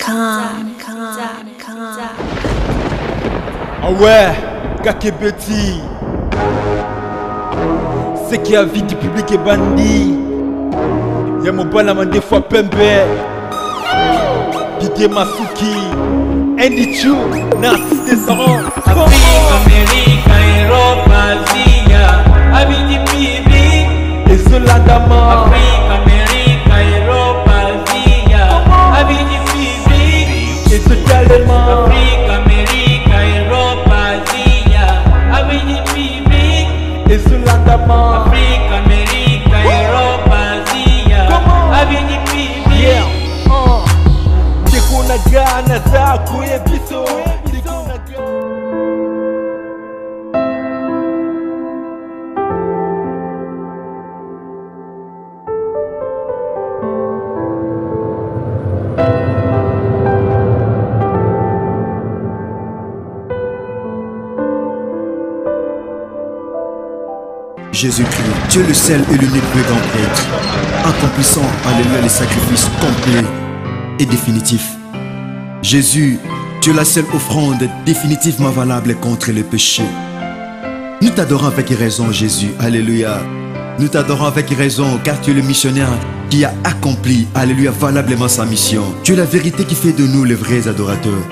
Ah ouais, Kakebeti. C'est qui a vie du public est bandit. Y'a mon balama des fois Pembe, Didier Masuki, Andy Chou, Narcisse Descendant. Afrique, Amérique, Europe, Asie, Abidi Bibi. Et Zolandama. Afrique, Amérique, Europe, Asie, Abidi Bibi. Et Zolandama. Afrique, Amérique, Europe, Asie, Abidi Bibi. Et Zolandama. Afrique, Amérique, Europe, Asie, Abidi Bibi. Yeah. Dekunaga na zako ebiso. Jésus-Christ, Dieu le seul et l'unique vrai grand prêtre, accomplissant, alléluia, les sacrifices complets et définitifs. Jésus, tu es la seule offrande définitivement valable contre les péchés. Nous t'adorons avec raison, Jésus, alléluia. Nous t'adorons avec raison, car tu es le missionnaire qui a accompli, alléluia, valablement sa mission. Tu es la vérité qui fait de nous les vrais adorateurs,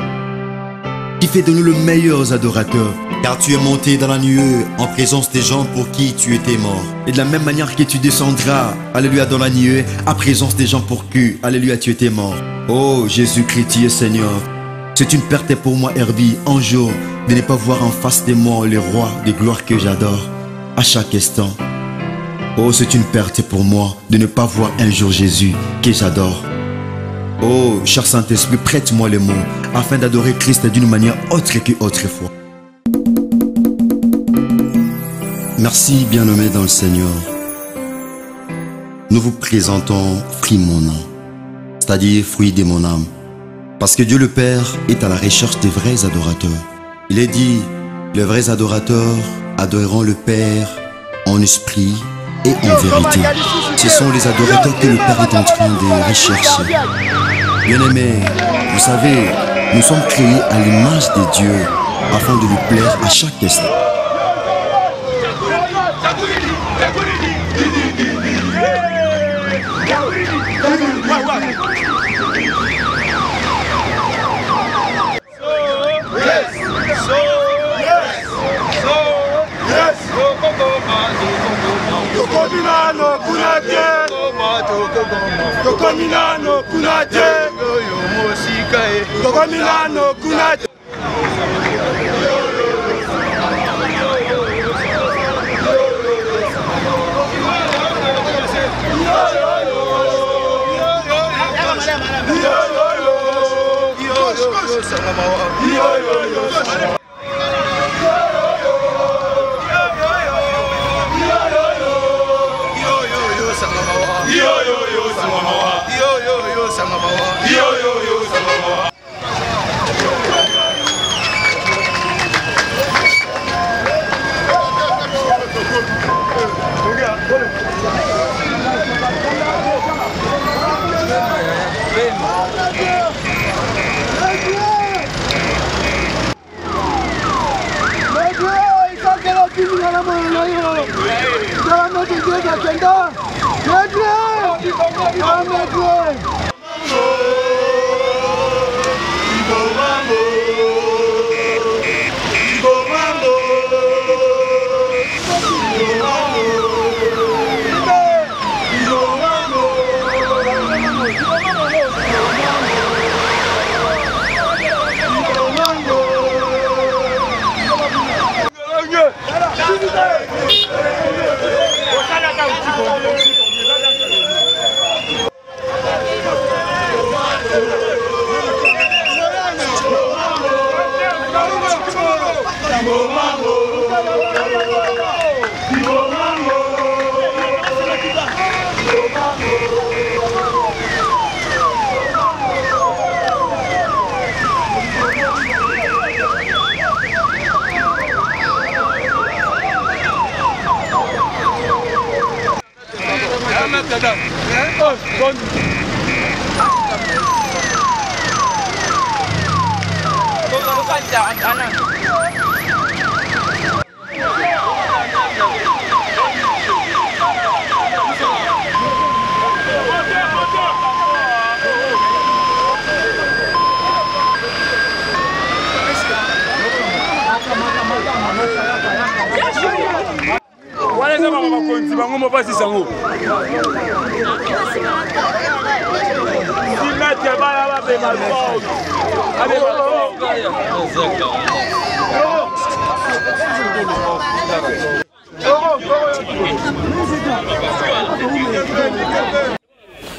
qui fait de nous les meilleurs adorateurs. Car tu es monté dans la nuée en présence des gens pour qui tu étais mort. Et de la même manière que tu descendras, alléluia, dans la nuée, en présence des gens pour qui, alléluia, tu étais mort. Oh Jésus-Christ, tu es Seigneur. C'est une perte pour moi, Herbie, un jour, de ne pas voir en face de moi le roi de gloire que j'adore, à chaque instant. Oh, c'est une perte pour moi de ne pas voir un jour Jésus que j'adore. Oh, cher Saint-Esprit, prête-moi les mots afin d'adorer Christ d'une manière autre que autrefois. Merci, bien-aimés dans le Seigneur. Nous vous présentons fruit mon âme, c'est-à-dire fruit de mon âme. Parce que Dieu le Père est à la recherche des vrais adorateurs. Il est dit, les vrais adorateurs adoreront le Père en esprit et en vérité. Ce sont les adorateurs que le Père est en train de rechercher. Bien-aimés, vous savez, nous sommes créés à l'image de Dieu afin de lui plaire à chaque instant.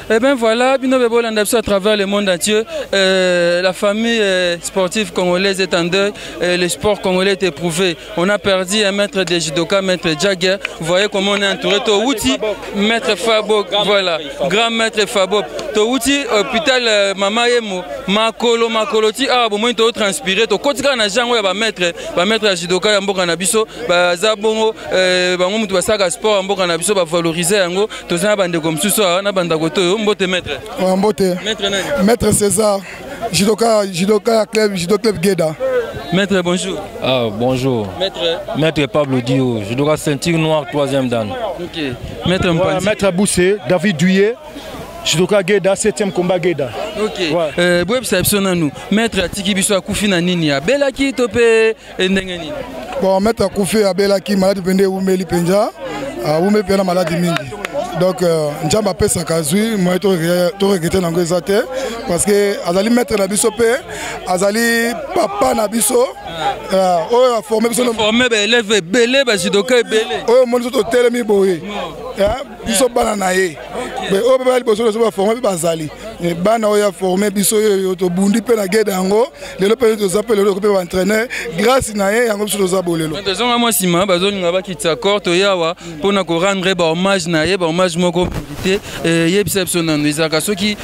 Et bien voilà, Bino Bebo Landapso à travers le monde entier. La famille sportive congolaise est en deuil. Le sport congolais est éprouvé. On a perdu un maître de judoka, maître Jagger. Vous voyez comment on est entouré. Touti, maître Fabo, voilà, grand maître Fabo. Touti, hôpital Mama Yemo, Makoloti, ah bon, moi il transpiré. To kotika na jango ya ba maître judoka ya mboka na biso, ba zabongo, ba ngomutu basaka sport mboka na biso ba valoriser yango. Tozana bande comme ça, na banda koto. Mbote maître. Mbote. Maître César, judoka club, judo club Gueda. Maître, bonjour. Ah, bonjour. Maître Pablo Dio, judoka ceinture noire, 3e dan. Ok. Maître Mpandi. Maître Boussé, David Duyé, judoka Gueda, 7e combat Gueda. Ok. Boueb Saïpsona nous. Maître Atiki Biso Akoufi na nini ya Belaki tope ndengeni. Bon, maître Akoufi a Belaki malade pende Oumeli Penja, Oumeli Pena malade mingi. Donc, Njamba pesa kazui, moi to regretter nango ezate parce que azali maître na biso pe, azali papa na biso, a formé biso formé ba élève belé ba judoka belé. Mo biso to telemi boye. Biso bana na ye. Mais ba biso so ba formé bazali. Bana oya formé biso yo to bundi pe na Gueda yango, lelo pe to zappel lelo ko pe entraîner grâce na ye yango biso to zabolelo. Maintenant moi sima bazolinga ba kitsa korto yawa pona ko rendre ba hommage na ye ba hommage moko publicité yebisa biso na ezaka soki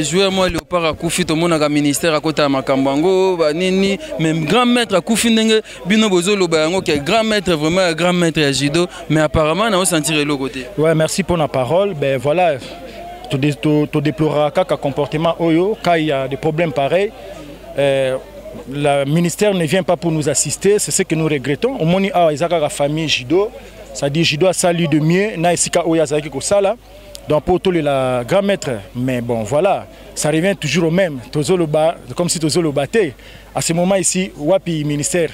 joueur moi Léopard Akoufi to monaka ministère akota makambango ba nini même grand maître Akoufi ndenge bino bozolo ba yango que grand maître vraiment grand maître ya judo mais apparemment na on sentir le côté. Ouais, merci pour la parole. Ben voilà, tu déploreras qu'un comportement oyo quand il y a des problèmes pareils. Le ministère ne vient pas pour nous assister, c'est ce que nous regrettons. Au moins, la famille judo, ça dit judo a sali de mieux, na esika oya zaki ko sala. Donc pour tout le grand maître, mais bon voilà, ça revient toujours au même. Comme si Tozolo battait. À ce moment ici, wapi ministère.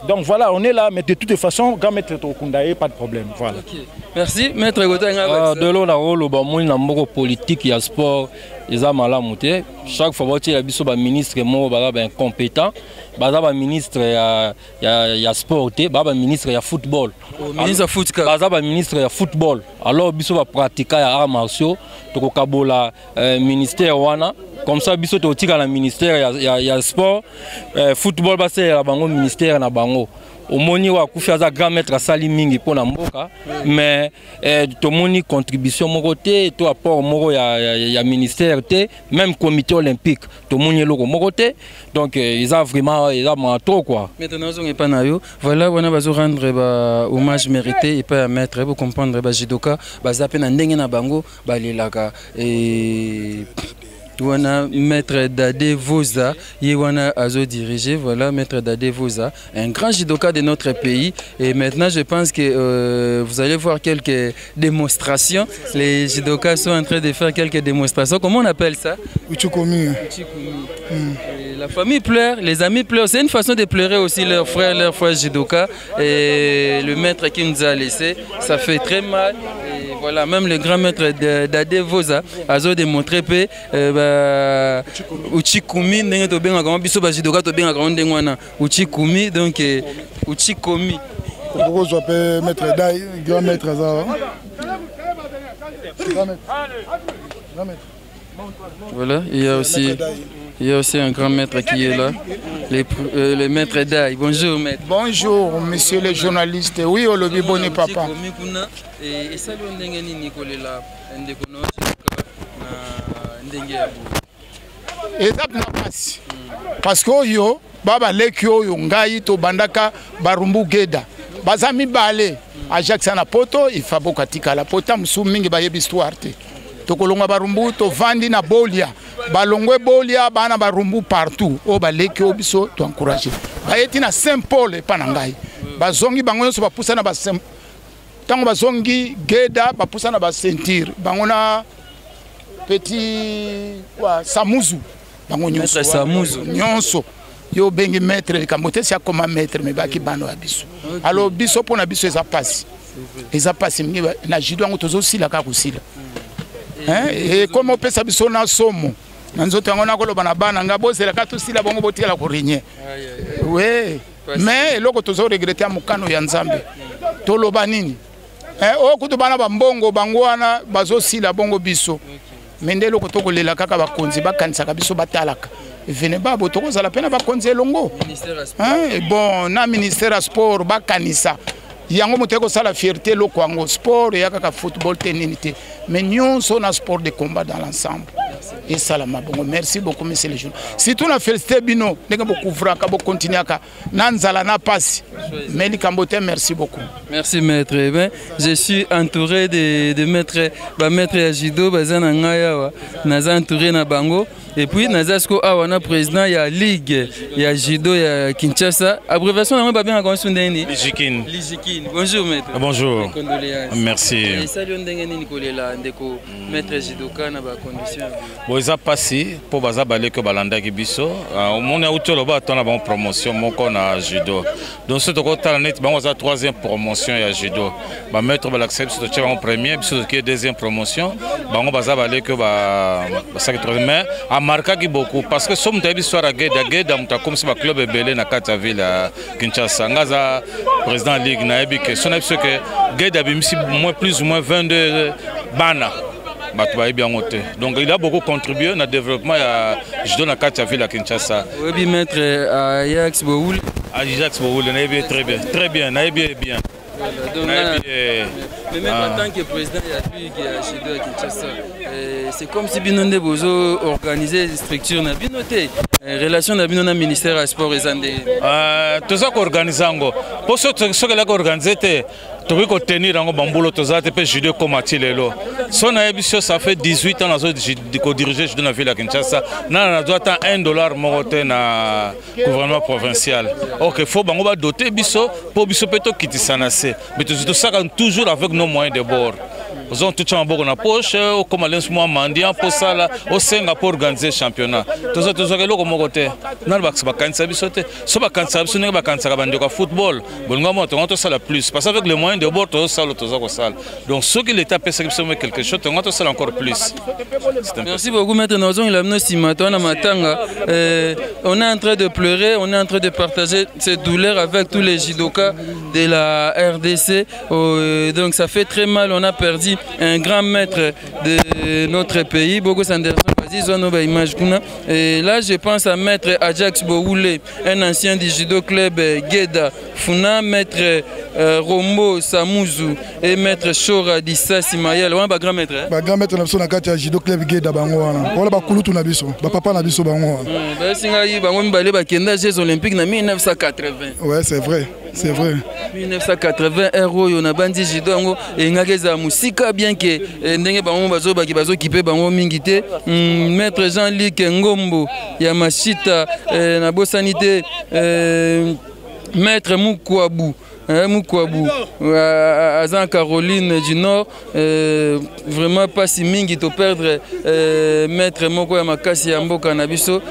Donc voilà, on est là, mais de toute façon, grand maître Tokundaye, pas de problème. Voilà. Okay. Merci, maître Gotanga. De l'eau, il y a un politique, il y a sport, il y a malamouté. Chaque fois que il y a un ministre incompétent, il y a un ministre il y a sport, il y a un ministre il y a football. Il y a un ministre il y a football. Alors, il y a un pratiquant il y a arts martiaux, il y a un ministère comme ça, il y a un ministère il y a sport, football, il y a un ministère na bango. Au moni wa kufiaza grand maître sali mingi pona mboka mais to moni contribution moko te to apport moko ya ministère te même comité olympique to moni loko moko te donc ils ont vraiment trop quoi. Maintenant on est pas na yo voilà on a besoin rendre ba hommage mérité et pas maître pour comprendre ba judoka ba zape na ndenge na bango ba lelaka et Wana maître Dade Voza, Yewana Azo dirigé, voilà maître Dade Voza, un grand judoka de notre pays. Et maintenant je pense que vous allez voir quelques démonstrations. Les judokas sont en train de faire quelques démonstrations. Comment on appelle ça? Uchikomi. La famille pleure, les amis pleurent. C'est une façon de pleurer aussi leurs frères judoka. Et le maître qui nous a laissé, ça fait très mal. Et voilà, même le grand maître Dade Voza, Azo démontré que Uchikomi ndenge to benga kama biso ba judoka to benga kama ndenge wana Uchikomi donc Uchikomi pourquoi je peux maître Dai grand maître ça voilà il y a aussi un grand maître qui est là le maître Dai bonjour maître. Bonjour monsieur le journaliste oui au lobby bonne papa et ça le ndenge ni Nicolas ndeko no parce que yo baba leki oyo ngai to bandaka barumbu Gueda bazami bale Ajax na poto ifabo katika la pota msu mingi bayebi histoire te to kolonga barumbu to vandi na bolia balongwe bolia bana barumbu partout o baleki o biso to encourager bayeti na Saint-Paul epa na ngai bazongi bango nyonso bapusa na ba tango bazongi Geda bapusa na ba ceinture bango na petit quoi Samuzu bango nyonso nyonso yo bengi maître kamote sia koma maître me baki bano ya biso alors biso pona biso eza pasi na jido ngo tozo sila ka kusila et comme opesa biso na somo na nzoto yango na koloba na bana nga bozela ka tosila bongo botikala ko renye ouais mais eloko tozo regretter mukano ya Nzambe toloba nini o kutu bana bambongo bango wana bazo sila bongo biso mende eloko tokolela kaka bakonzi bakanisa ka biso batalaka venez babo tokozala pena bakonzi elongo bon na ministère sport bakanisa yango muteko sala fierté loko yango sport ya kaka football tennis mais nyonso na sport de combat dans l'ensemble et salama bongo merci beaucoup monsieur le journal si tu na félicité bino ndenge bokouvra ka bo continuer ka nanzala na passe Meli Kambote merci beaucoup merci maître ben je suis entouré de maîtres maître ya judo bazana ngaya wa naza entouré na bango et puis nazasko awana président ya ligue ya judo ya Kinshasa abréviation na ba bien comme Sundeni Lijikine. Bonjour maître. Bonjour. Merci. Et salut ndenge nini kolela ndeko maître judoka na ba condition. Bon eza pasi po baza baleke balanda ki biso. Omona utolo ba tona ba promotion moko na judo. Donc ce to kota net bango za troisième promotion ya judo. Ba maître ba l'accepte to tcheba en premier biso ki deuxième promotion. Bango baza baleke ba ça mais a marqué ki beaucoup parce que somme tabi soir à Geda muta comme si ba club belé na kata ville à Kinshasa. Ngaza président ligue na que son que Geda bimisi moins plus ou moins 22 bana. Donc il a beaucoup contribué au développement de judo na kati ya ville à Kinshasa. Oui, maître Ajax Bowoul. Ajax Bowoul, très bien, bien. Donc, mais même en tant que président de la Ligue de judo à Kinshasa, c'est comme si Binonde Bozo organisait des structures na binoté. Relation na binona ministère à sport et zandé. Tout ça qu'organiser ngo. Pour ce que là qu'organiser tu veux tenir en bamboulot tout ça te judo comme atilelo. Son émission ça fait 18 ans que diriger judo na ville à Kinshasa. Na doit attendre $1 mongoté na gouvernement provincial. OK, faut bango ba doter biso pour biso peto kitisanase. Mais tout ça toujours avec nos moyens de bord. Nous avons tout le temps en poche, comme l'un mois mendiant pour ça là, au Singapour organiser championnat. Tout ça que l'on a côté. N'a pas que cancer bisoté. Ce pas cancer bisoté, pas cancer bandi au football. Bon nous avons tout ça la plus. Parce avec les moyens de bord tout ça tout ça. Donc ceux qui l'état peut s'exprimer quelque chose, on a tout ça encore plus. Merci beaucoup maître Nozon, il a amené si matin à Matanga. On est en train de pleurer, on est en train de partager cette douleur avec tous les judokas de la RDC. Donc ça fait très mal, on a perdu un grand maître de notre pays, Bogo Sanderson. Et là, je pense à maître Ajax Bowoul, un ancien du judo club Geda, Funa, maître Rombo Samuzu et maître Shora Dissa Simayel. On a grand maître. Grand maître na kati judo club Geda bango wana. Wala ba kulutu na biso, ba papa na biso bango wana. Ba singa yi bango mbale ba kenda Jeux olympiques na 1980. Ouais, c'est vrai. C'est vrai. 1980 héros yona bandi judo ngo engakeza musika bien que ndenge bango bazo kipe bango mingité maître Jean-Luc Ngombo ya Mashita na bosanité maître Mukwabu Azan Caroline du Nord, vraiment pas si mingi to perdre maître Moko ya Makasi ya Mboka na biso,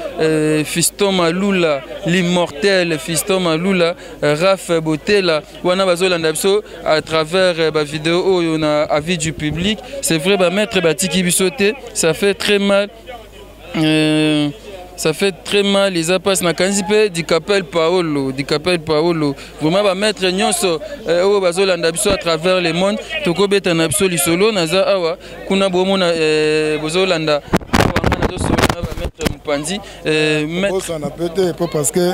Fiston Malula l'immortel Fiston Malula, Raf Botela wana bazolanda biso à travers ba vidéo oyo na avis du public. C'est vrai ba maître batiki biso te, ça fait très mal. Ça fait très mal, les apas na kanzipe di Capel Paolo, vraiment ba mettre nyonso o bazolanda biso à travers le monde, toko beta na biso lisolo naza awa kuna bomo na bozolanda na do solo na ba mettre Mpanzi maître ça na pété parce que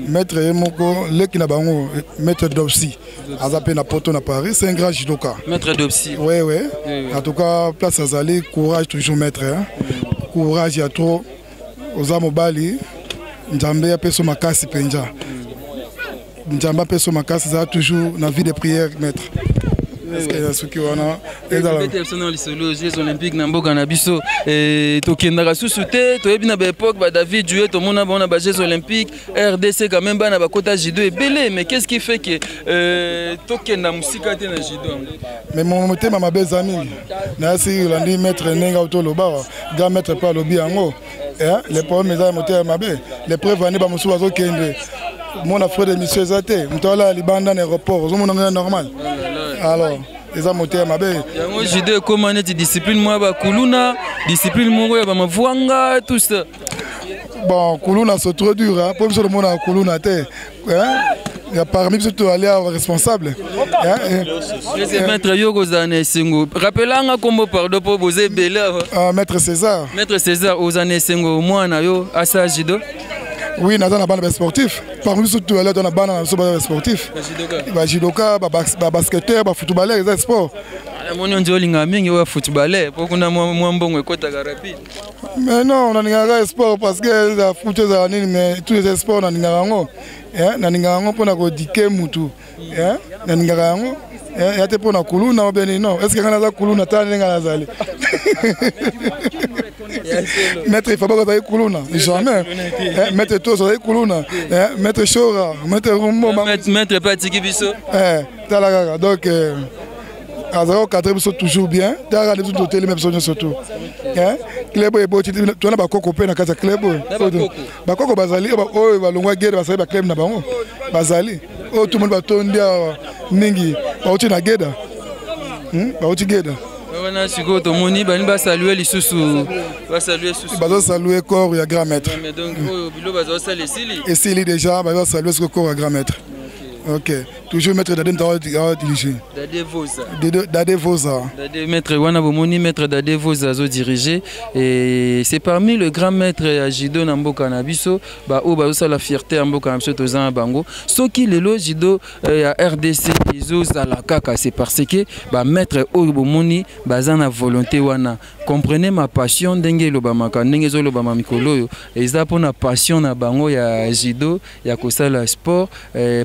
maître Moko leki na bango maître Dopsi azape na poto na Paris, c'est un grand judoka. Maître Dopsi. Oui. En tout cas, place Azali, courage toujours maître hein. Courage ya trop. Oza mobali Nzambe apeso makasi penja. Nzambe apeso makasi za toujours na vie de prière maître. Est-ce qu'il y a ce qui wana Jeux olympiques na mboka na biso tokendaka susu te toyebi na baépoque David Doué tomona bona ba Jeux olympiques RDC quand même bana bakota judo ebele mais qu'est-ce qui fait que tokenda musika te na judo? Mais mon motema mabe zami na si landi maître nenga otoloba grand maître pa lobi yango les problèmes za motema mabe les preuves ani ba musu bazo kende mon frère de monsieur Zate mtola libanda na aéroport zo mona normal alors les amoteurs mabe yango judo comment net discipline moi ba kuluna discipline moko ya ba mavwanga tout ça. Bon kuluna c'est trop dur hein pour le monde kuluna te il y a parmi surtout aller responsable c'est maître Yoko Zane Sengo rappelanga kombo pardon pour poser belé maître César Ozane Sengo moi na yo asa judo. Oui, nous avons un ban sportif. Parmi surtout, nous avons un ban sportif. Judoka, basketteur, footballeur, c'est sport. Mais non, on a un sport parce que les foot, tous les sports, on a un pour diquer mutu. Et tu pour na kuluna non. Est-ce que kana za kuluna tane ngana zali? Maître il faut pas que kuluna, jamais. Maître toi ça kuluna. Maître Chora, maître Rumbo, maître Patiki biso. Talaga donc azaro cadre biso toujours bien. Tara de tout hôtel même surtout. Club e boti tu na ba koko pe na kasa club. Ba koko bazali o ba longwa guerre ba sai ba club na bango. Bazali. Oh, tout le monde va tourner Ningi, Bauti Nageda. Bauti Geda. On a suivi tout le monde, on va saluer les sous. Va saluer sous. On va saluer corps et grand maître. Mais donc, au bureau, on va saluer Sili. Et Sili déjà, on va saluer ce corps et grand maître. Ok. Toujours maître Dade dirigé. Dade Voza. Maître Wana Bomoni, maître Dade Voza zo dirigé. Et c'est parmi le grand maître à Jido Namboka Nabiso, bah où bah ça la fierté Namboka Nabiso Tozan Bango. Ce qui le lo Jido à RDC Izo Zalakaka, c'est parce que bah maître Bomoni bazana volonté wana. Comprenez ma passion dengue lobamaka dengue zo lobama mikolo et ça pour na passion na bango ya Jido ya kosala sport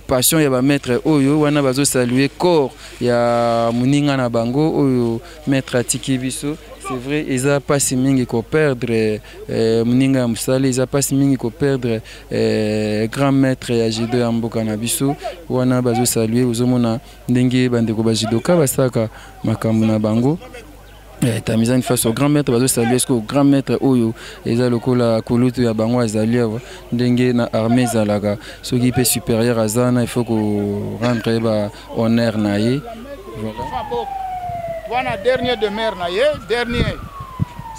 passion ya ba maître oyo wana bazo saluer corps ya muninga na bango oyo maître atiki biso. C'est vrai, ils n'ont pas si mingi ko perdre muninga musali, ils n'ont pas si mingi ko perdre grand maître ya Jido ya mboka na biso wana bazo saluer ozomona ndenge bandeko ba jidoka basaka makambo na bango. Ta mise en face au grand maître, bazo saluer ce que grand maître oyo eza lokola kulutu ya bango azali ndenge na armée zalaga ce qui est supérieur à zana il faut qu'on rendre ba honneur naie. Voilà dernier de mer naie, dernier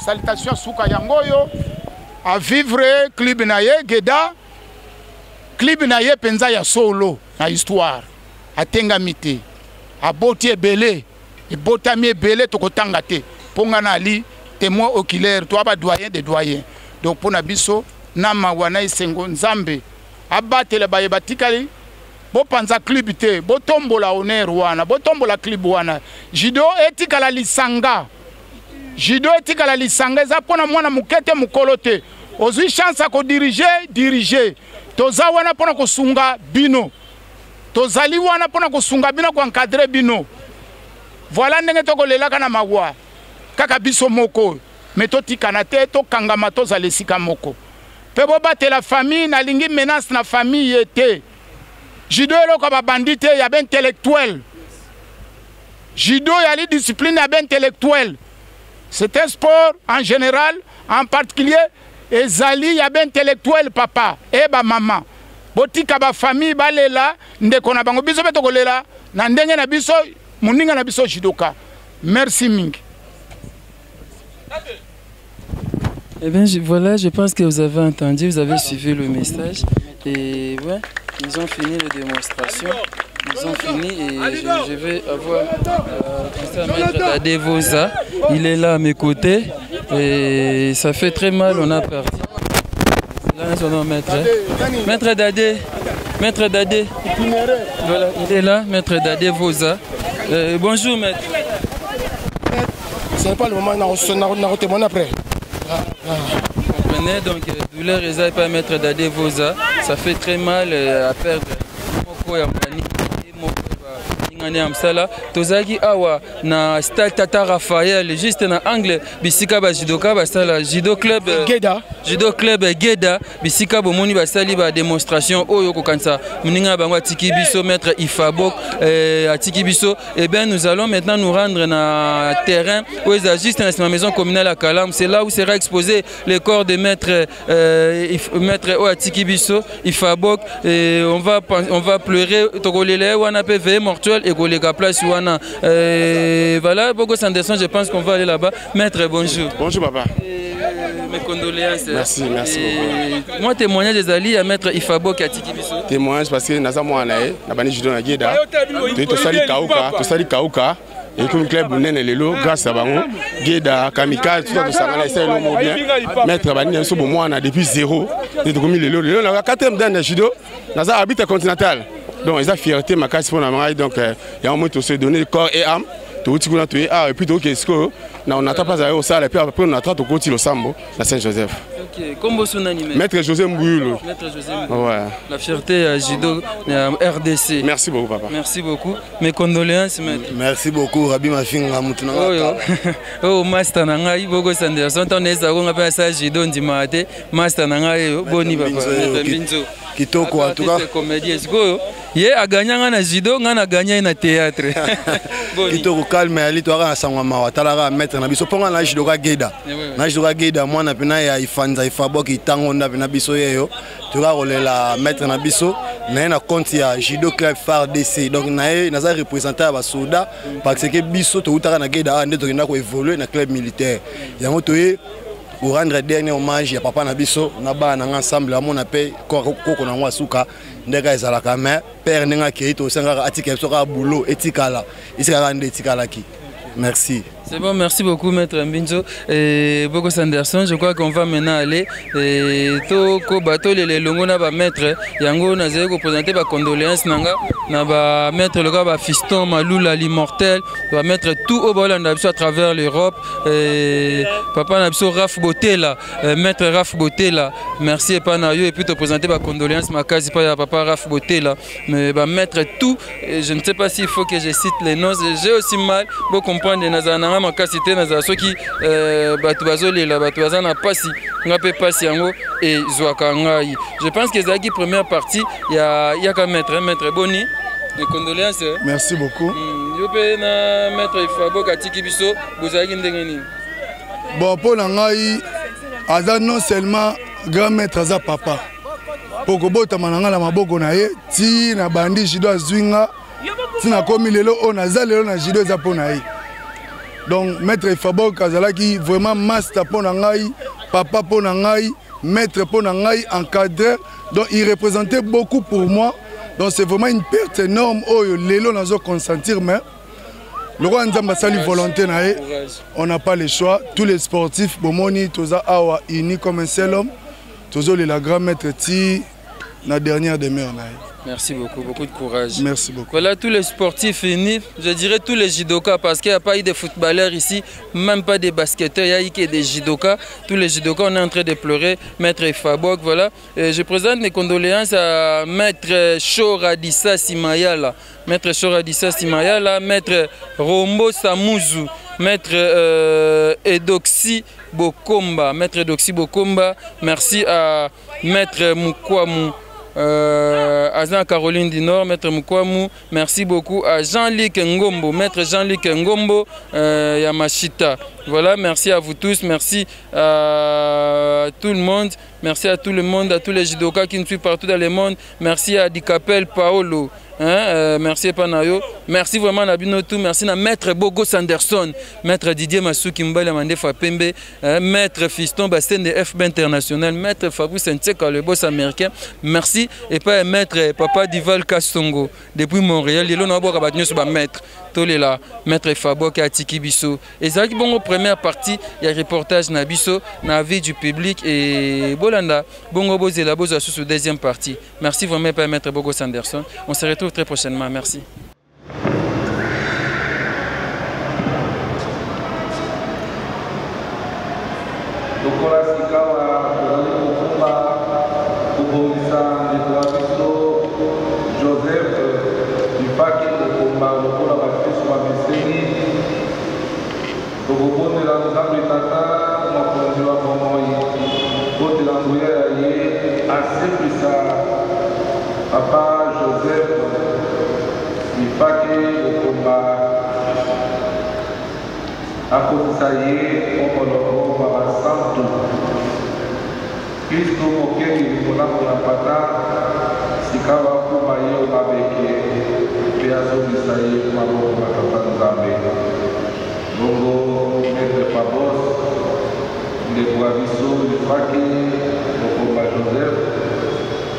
salutation suka yangoyo à vivre club naie Geda club naie penza ya solo na histoire atengamite aboti ebele et botami belé to kotanga te ponga na ali témoin oculaire to aba doyen des doyens donc pour na biso na mawana isengo nzambe abatele baye batikali bo panza club te bo tombola honneur wana bo tombola club wana Jido etikala lisanga za pona mwana mukete mukolo te ozwi chance ko diriger toza wana pona kosunga bino tozali wana pona kosunga bino ko encadrer bino. Voilà ndenge tokolelaka na mawa kaka biso moko mais totikana te tokangama tozala esika moko pe bobatela famille nalingi menace na famille ete Jido eloko babandi te ya intellectuel Jido yali discipline ya intellectuel c'est un sport en général en particulier ezali ya intellectuel papa et ba maman botika ba famille balela ndeko na bango biso betokolela na ndenge na biso Moninga na biso Jidoka. Merci Ming. Eh bien, voilà, je pense que vous avez entendu, vous avez suivi le message. Et ouais, ils ont fini la démonstration. Ils ont fini et je vais avoir Maître Dade Voza. Il est là à mes côtés. Et ça fait très mal, on a perdu. Là, son nom, Maître. Maître Dade. Maître Dade. Voilà, il est là, Maître Dade Voza. Bonjour maître. Ce n'est pas le moment de témoigner après. Vous comprenez donc douleur et pas maître Dade Voza. Ça fait très mal à perdre. ngani amsala tozaki awa na stade Tata Raphaël juste na angle bisika ba judoka basala judo club Geda bisika bomoni basali ba démonstration oyo kokanisa muninga bango atiki biso maître Ifabok atiki biso. Et bien nous allons maintenant nous rendre na terrain où il juste dans la maison communale à Kalam. C'est là où sera exposé le corps de maître Atiki Biso Ifabok. Et on va pleurer togolele wana PV mortuel et golega place wana. Voilà, Bogo Sanderson, je pense qu'on va aller là-bas. Maître, bonjour. Bonjour papa. Mes condoléances. Merci beaucoup. Moi témoignage des alliés à maître Ifabok Atiki Biso. Témoignage parce que naza mwana na bani judo na Geda. To sali kauka. Et comme club nene lelo grâce à bango Geda Kamikaze tout ça to sangana essaye le mot bien maître bani nso bo mwana depuis zéro et to komi lelo na 4e dan de judo naza arbitre continental. Donc ils a fierté ma casse pour na mai donc il y a un moment to se donner corps et âme. Et puis on n'attend pas à au salle et puis après on attend au côté le Sambo, la Saint-Joseph. Ok, comment son animé? Maître José Mbouyoulou. Maître José Mbouyoulou. Ouais. La fierté à Judo RDC. Merci beaucoup papa. Merci beaucoup. Mes condoléances maître. Merci beaucoup Rabi Mafinga Mutuna. Oh master nanga Bogo Sanderson on est à pas ça Judo ndimate master nanga boni papa. Binzo. Kitoko en tout cas. Comédien go. Ye a gagné na judo ngana gagné na théâtre. Kitoko calme ali to ara sangwa mawa talaka mettre na biso ponga na judo ka Geda. Na judo ka Geda mwana pena ya ifanza Ifabok itango nda pena biso yeyo. To ka rolela mettre na biso na compte ya judo club FARDC. Donc na za représenter ba soda parce que biso to utaka na Geda ande to kina ko évoluer na club militaire. Yango to pour rendre dernier hommage à papa Nabiso, on a ensemble à mon appel, Koko na Wasuka, Ndega Ezalaka, mais père Nenga Keito, Sangara Atika, Sora Boulot, Etikala, Iskara Etikala qui. Merci. C'est bon, merci beaucoup Maître Mbinzo et Bogo Sanderson. Je crois qu'on va maintenant aller toko bateau les longo na ba maître yango na zé ko présenter ba condoléances nanga na ba maître le gars ba fiston Maloula l'immortel va mettre tout au bol à travers l'Europe et papa na biso Raf Botela maître Raf Botela merci et pas na yo et puis te présenter ba condoléances ma case pas ya papa Raf Botela mais ba mettre tout je ne sais pas s'il faut que je cite les noms j'ai aussi mal pour comprendre nazana ma cité na soki batu bazolela batu bazana pasi ngape pasi yango et zwaka ngai. Je pense que zaki première partie il y a qu'à mettre boni les condoléances. Merci beaucoup. Yo pe na maître Ifabok Atiki Biso bozaki ndengeni. Bon pour ngai aza non seulement grand maître aza papa. Poko bota mananga la maboko na ye ti na bandi jido azwinga ti na komi lelo on aza lelo na jido za pona ye. Donc maître Ifabok azalaki vraiment master pour nangai, papa pour nangai, maître pour nangai, encadré. Donc il représentait beaucoup pour moi. Donc c'est vraiment une perte énorme. Oh lelo nazo consentir mais le roi Nzamba sali volonté nae. On n'a pas le choix. Tous les sportifs bomoni toza awa unis comme un seul homme. Tozo la grand maître ti la dernière demeure nae. Merci beaucoup, beaucoup de courage. Merci beaucoup. Voilà tous les sportifs unis, je dirais tous les judokas, parce qu'il n'y a pas eu de footballeurs ici, même pas des basketteurs, il y a eu que des judokas. Tous les judokas, on est en train de pleurer. Maître Ifabok, voilà. Et je présente mes condoléances à Maître Choradissa Simayala, Maître Choradissa Simayala, Maître Rombo Samouzu, Maître Edoxy Bokomba, Maître Edoxy Bokomba. Merci à Maître Moukouamou. Azan Caroline du Nord, Maître Moukouamou, merci beaucoup à Jean-Luc Ngombo, Maître Jean-Luc Ngombo, Yamashita. Voilà, merci à vous tous, merci à tout le monde, merci à tout le monde, à tous les judokas qui nous suivent partout dans le monde, merci à Dicapel Paolo. Merci Panayo, merci vraiment à Binotou, merci à Maître Bogo Sanderson, Maître Didier Masuki Mbale Mande Fapembe, Maître Fiston Bastien de FB International, Maître Fabrice Ntseka, le boss américain, merci, et pas Maître Papa Dival Kassongo, depuis Montréal, il y a Maître Tolela, Maître Fabok Atiki Biso. Et ça qui bon première partie, il y a reportage na Biso, na vie du public et Bolanda, Bongo Bozela Bozo sous deuxième partie. Merci vraiment pas Maître Bogo Sanderson. On se retrouve très prochainement. Merci. Joseph du Paquet de combat. tokobondela nzambe tata mokonzi wa bomoi kotela nguya ya ye asepisa papa Joseph ifaki kokomba akotisa ye okoloko babasantu kristo mokeli likolamu ya pata sika bakuma ye omabeke mpe azongisa ye maboko batata nzambe bongo maître Pabos ndeko ya biso lifaki kokomba Joseph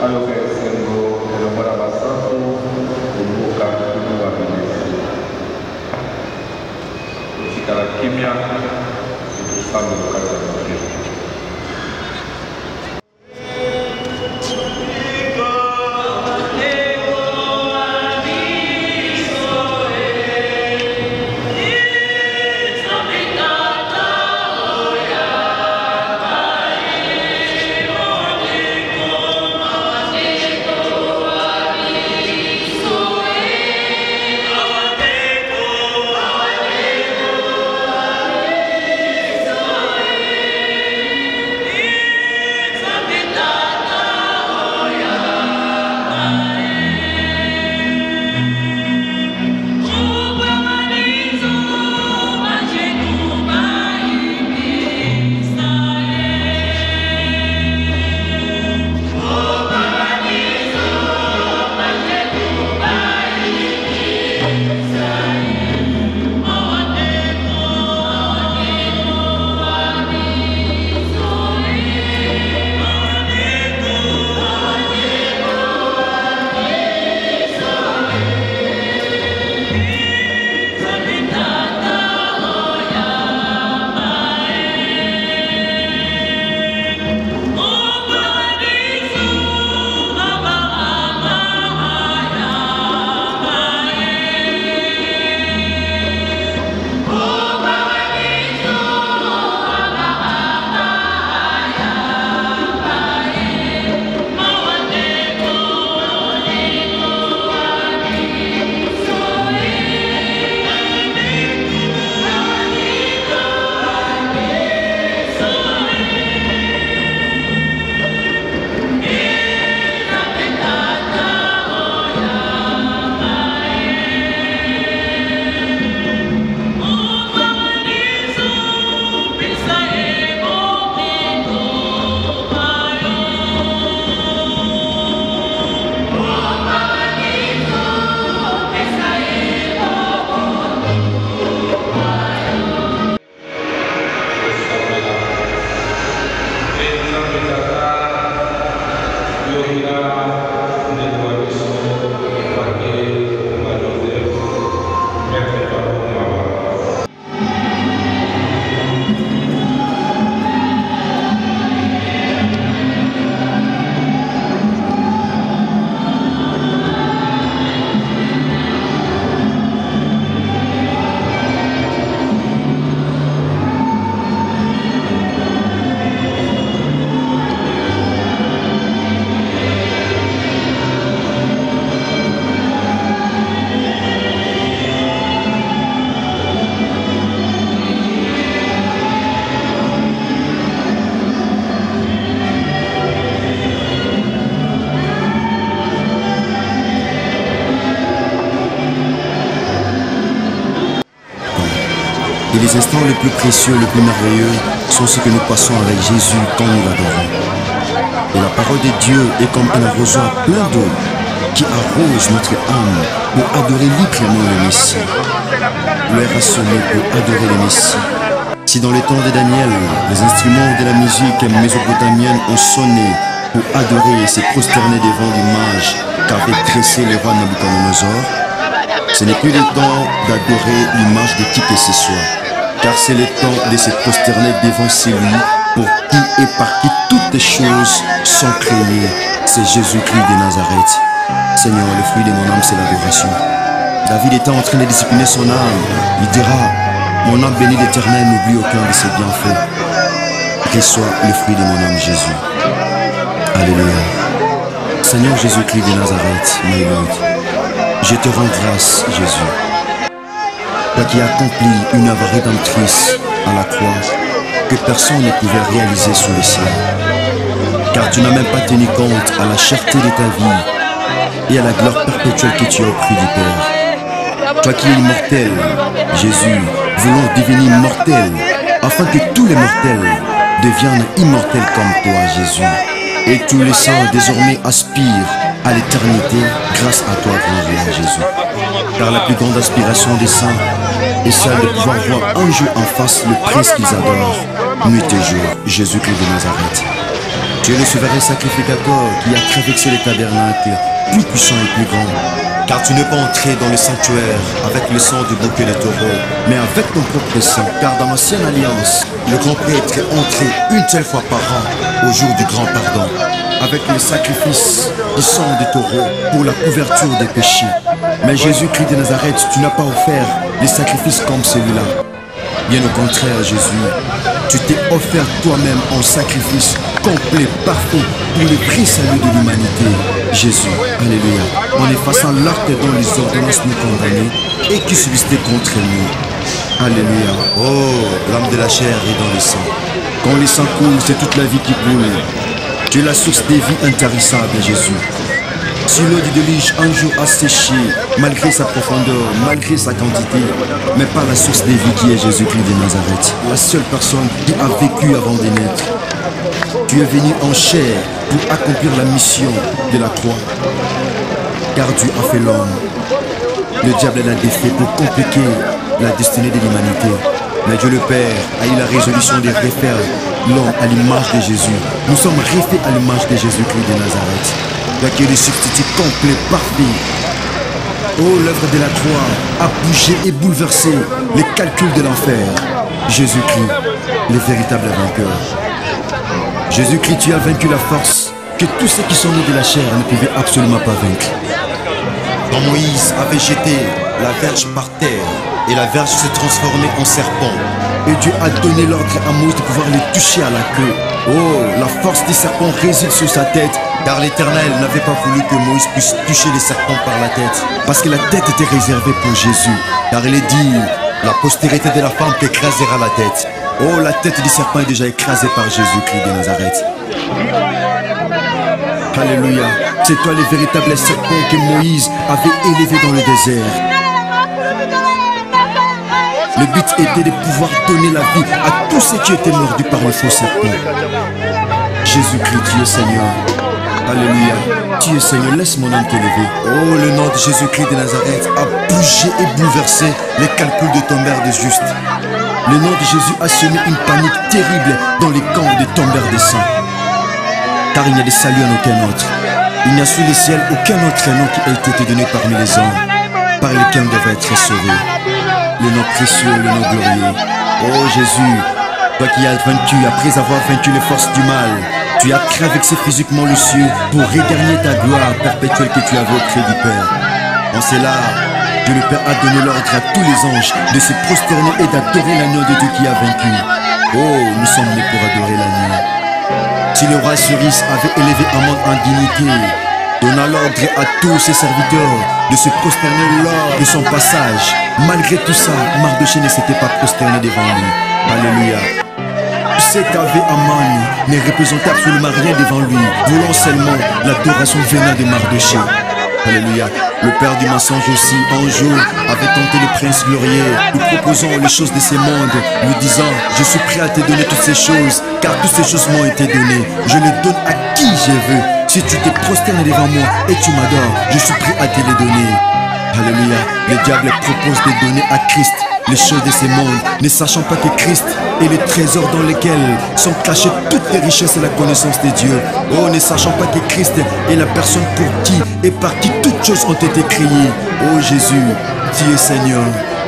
ayoka esengo elongo na basantu koboka kino babinesi otikala kimia etosambelo kati ya mokili. Et les instants les plus précieux, les plus merveilleux sont ceux que nous passons avec Jésus quand nous l'adorons. Et la parole de Dieu est comme un arrosoir plein d'eau qui arrose notre âme pour adorer librement le Messie. L'heure a sonné pour adorer le Messie. Si dans les temps de Daniel, les instruments de la musique mésopotamienne ont sonné pour adorer et se prosterner devant l'image qu'avait dressé le roi Nabucodonosor, ce n'est plus le temps d'adorer l'image de qui que ce soit, car c'est le temps de se prosterner devant celui pour qui et par qui toutes les choses sont créées. C'est Jésus-Christ de Nazareth. Seigneur, le fruit de mon âme, c'est l'adoration. David était en train de discipliner son âme. Il dira, mon âme bénie l'Éternel, n'oublie aucun de ses bienfaits. Qu'il soit le fruit de mon âme, Jésus. Alléluia. Seigneur Jésus-Christ de Nazareth, my Lord, je te rends grâce, Jésus. Toi qui as accompli une œuvre rédemptrice à la croix que personne ne pouvait réaliser sous le ciel. Car tu n'as même pas tenu compte à la cherté de ta vie et à la gloire perpétuelle que tu as au prix du Père. Toi qui es immortel, Jésus, voulant devenir mortel, afin que tous les mortels deviennent immortels comme toi, Jésus. Et tous les saints désormais aspirent à l'éternité grâce à toi, grand roi Jésus. Car la plus grande aspiration des saints est celle de pouvoir voir un jour en face le prince qu'ils adorent, nuit et jour, Jésus-Christ de Nazareth. Tu es le souverain sacrificateur qui a traversé les tabernacles, plus puissant et plus grand. Car tu n'es pas entré dans le sanctuaire avec le sang du bouquet de taureau, mais avec ton propre sang. Car dans l'ancienne alliance, le grand prêtre est entré une seule fois par an, au jour du grand pardon, avec le sacrifice du sang du taureau pour la couverture des péchés. Mais Jésus-Christ de Nazareth, tu n'as pas offert des sacrifices comme celui-là. Bien au contraire, Jésus, tu t'es offert toi-même en sacrifice complet, parfait, pour le vrai salut de l'humanité. Jésus, alléluia, en effaçant l'acte dont les ordonnances nous condamnaient et qui subsistaient contre nous. Alléluia. Oh, l'âme de la chair est dans le sang. Quand le sang coule, c'est toute la vie qui coule. Tu es la source des vies intarissables, Jésus. Si l'eau du déluge un jour a séché, malgré sa profondeur, malgré sa quantité, mais par la source des vies qui est Jésus-Christ de Nazareth, la seule personne qui a vécu avant de naître. Tu es venu en chair pour accomplir la mission de la croix, car Dieu a fait l'homme. Le diable l'a défait pour compliquer la destinée de l'humanité. Mais Dieu le Père a eu la résolution de refaire l'homme à l'image de Jésus. Nous sommes refaits à l'image de Jésus-Christ de Nazareth. Toi qui es le substitut complet, parfait. Oh, l'œuvre de la croix a bougé et bouleversé les calculs de l'enfer. Jésus-Christ, le véritable vainqueur. Jésus-Christ, tu as vaincu la force que tous ceux qui sont nés de la chair ne pouvaient absolument pas vaincre. Quand Moïse avait jeté la verge par terre et la verge s'est transformée en serpent, et Dieu a donné l'ordre à Moïse de pouvoir les toucher à la queue. Oh, la force des serpents réside sur sa tête, car l'Éternel n'avait pas voulu que Moïse puisse toucher les serpents par la tête, parce que la tête était réservée pour Jésus, car il est dit, la postérité de la femme t'écrasera la tête. Oh, la tête du serpent est déjà écrasée par Jésus-Christ de Nazareth. Alléluia. C'est toi le véritable serpent que Moïse avait élevé dans le désert. Le but était de pouvoir donner la vie à tous ceux qui étaient mordus par le faux serpent. Jésus-Christ, tu es Seigneur. Alléluia. Tu es Seigneur, laisse mon âme t'élever. Oh, le nom de Jésus-Christ de Nazareth a bougé et bouleversé les calculs de tombeurs des justes. Le nom de Jésus a semé une panique terrible dans les camps des tombeurs des saints. Car il n'y a de salut en aucun autre. Il n'y a sous les ciels aucun autre nom qui a été donné parmi les hommes, par lequel on devait être sauvé. Le nom précieux, le nom glorieux. Oh Jésus, toi qui as vaincu, après avoir vaincu les forces du mal, tu as traversé physiquement le ciel pour regagner ta gloire perpétuelle que tu avais auprès du Père. En cela, Dieu le Père a donné l'ordre à tous les anges de se prosterner et d'adorer l'agneau de Dieu qui a vaincu. Oh, nous sommes nés pour adorer l'agneau. Si le roi Cyrus avait élevé Amon en dignité, donna l'ordre à tous ses serviteurs de se prosterner lors de son passage. Malgré tout ça, Mardochée ne s'était pas prosterné devant lui. Alléluia. Ce qu'avait Amon ne représentait absolument rien devant lui, voulant seulement l'adoration venant de Mardochée. Alléluia. Le père du mensonge aussi, un jour, avait tenté le prince glorieux, lui proposant les choses de ce monde, lui disant, je suis prêt à te donner toutes ces choses, car toutes ces choses m'ont été données. Je les donne à qui je veux. Si tu te prosternes devant moi et tu m'adores, je suis prêt à te les donner. Alléluia. Le diable propose de donner à Christ les choses de ce monde, ne sachant pas que Christ est le trésor dans lequel sont cachées toutes les richesses et la connaissance de Dieu. Oh, ne sachant pas que Christ est la personne pour qui et par qui toutes choses ont été créées. Oh Jésus, tu es Seigneur,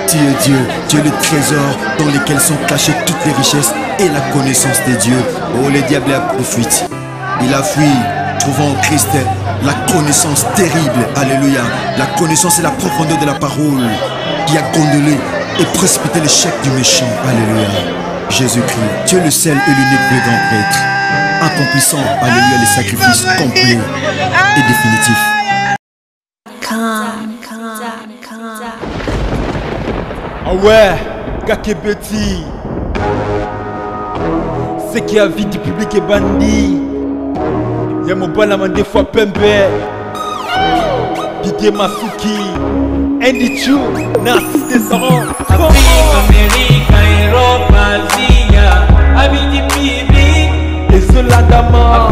tu es Dieu, tu es le trésor dans lequel sont cachées toutes les richesses et la connaissance de Dieu. Oh, le diable a profité. Il a fui, trouvant en Christ la connaissance terrible. Alléluia. La connaissance et la profondeur de la parole qui a gondolé et précipité l'échec du méchant. Alléluia. Jésus-Christ, tu es le seul et l'unique plus grand prêtre, accomplissant, alléluia, les sacrifices complets et définitifs. Ah ouais, Kakebeti, Ce qui a vie du public est bandit. Y'a mon balama des fois pembe. Didier Masuki. Andy Chou. Narcisse Desarons. Afrique, Amérique, Europe, Asie, Abidi Bibi. Et Zolandama.